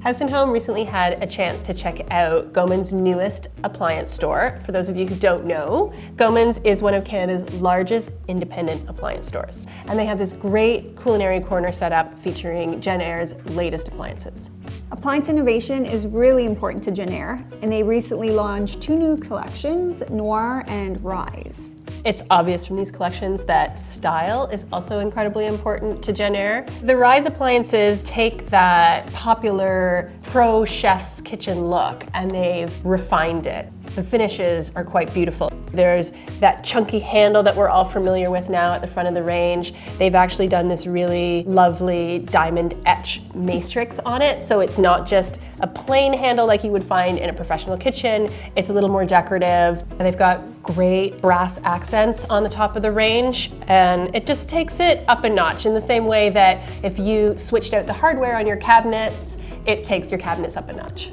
House & Home recently had a chance to check out Goemans' newest appliance store. For those of you who don't know, Goemans is one of Canada's largest independent appliance stores. And they have this great culinary corner set up featuring JennAir's latest appliances. Appliance innovation is really important to JennAir, and they recently launched 2 new collections, Noir and Rise. It's obvious from these collections that style is also incredibly important to JennAir. The Rise appliances take that popular pro chef's kitchen look and they've refined it. The finishes are quite beautiful. There's that chunky handle that we're all familiar with now at the front of the range. They've actually done this really lovely diamond etch matrix on it, so it's not just a plain handle like you would find in a professional kitchen. It's a little more decorative, and they've got great brass accents on the top of the range, and it just takes it up a notch in the same way that if you switched out the hardware on your cabinets, it takes your cabinets up a notch.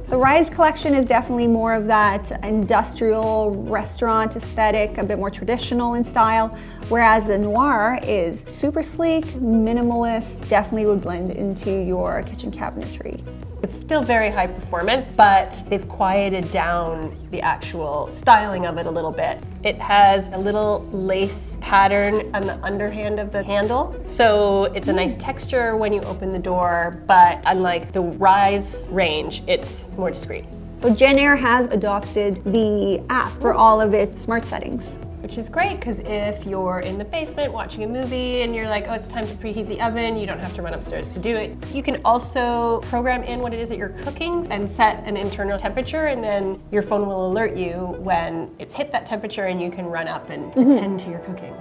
The Rise collection is definitely more of that industrial restaurant aesthetic, a bit more traditional in style, whereas the Noir is super sleek, minimalist, definitely would blend into your kitchen cabinetry. It's still very high performance, but they've quieted down the actual styling of it a little bit. It has a little lace pattern on the underhand of the handle, so it's a nice texture when you open the door, but unlike the Rise range, it's more discreet. So JennAir has adopted the app for all of its smart settings. Which is great, because if you're in the basement watching a movie and you're like, oh, it's time to preheat the oven, you don't have to run upstairs to do it. You can also program in what it is that you're cooking and set an internal temperature, and then your phone will alert you when it's hit that temperature and you can run up and attend to your cooking.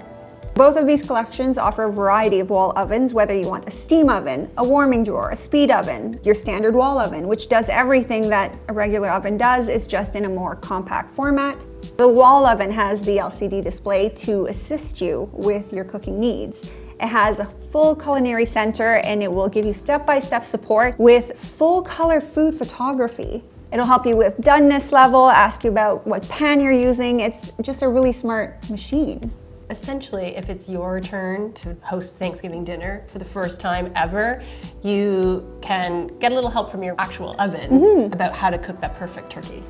Both of these collections offer a variety of wall ovens, whether you want a steam oven, a warming drawer, a speed oven, your standard wall oven, which does everything that a regular oven does, it's just in a more compact format. The wall oven has the LCD display to assist you with your cooking needs. It has a full culinary center, and it will give you step-by-step support with full color food photography. It'll help you with doneness level, ask you about what pan you're using. It's just a really smart machine. Essentially, if it's your turn to host Thanksgiving dinner for the first time ever, you can get a little help from your actual oven about how to cook that perfect turkey.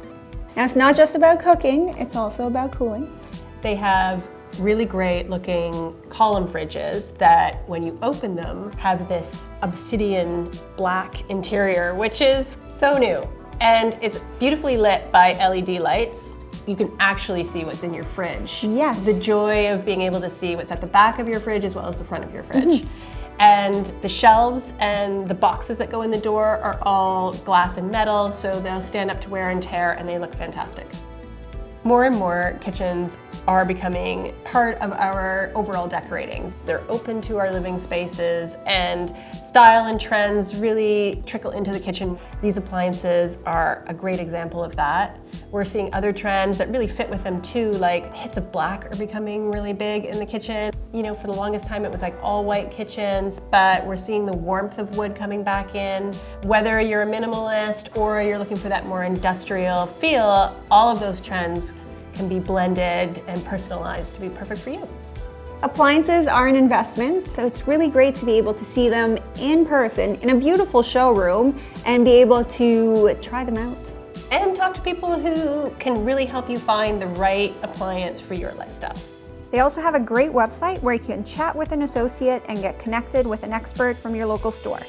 Now, it's not just about cooking, it's also about cooling. They have really great looking column fridges that when you open them have this obsidian black interior, which is so new. And it's beautifully lit by LED lights. You can actually see what's in your fridge. Yes. The joy of being able to see what's at the back of your fridge as well as the front of your fridge. And the shelves and the boxes that go in the door are all glass and metal, so they'll stand up to wear and tear, and they look fantastic. More and more kitchens are becoming part of our overall decorating. They're open to our living spaces, and style and trends really trickle into the kitchen. These appliances are a great example of that. We're seeing other trends that really fit with them too, like hits of black are becoming really big in the kitchen. You know, for the longest time it was like all white kitchens, but we're seeing the warmth of wood coming back in. Whether you're a minimalist or you're looking for that more industrial feel, all of those trends can be blended and personalized to be perfect for you. Appliances are an investment, so it's really great to be able to see them in person in a beautiful showroom and be able to try them out. And talk to people who can really help you find the right appliance for your lifestyle. They also have a great website where you can chat with an associate and get connected with an expert from your local store.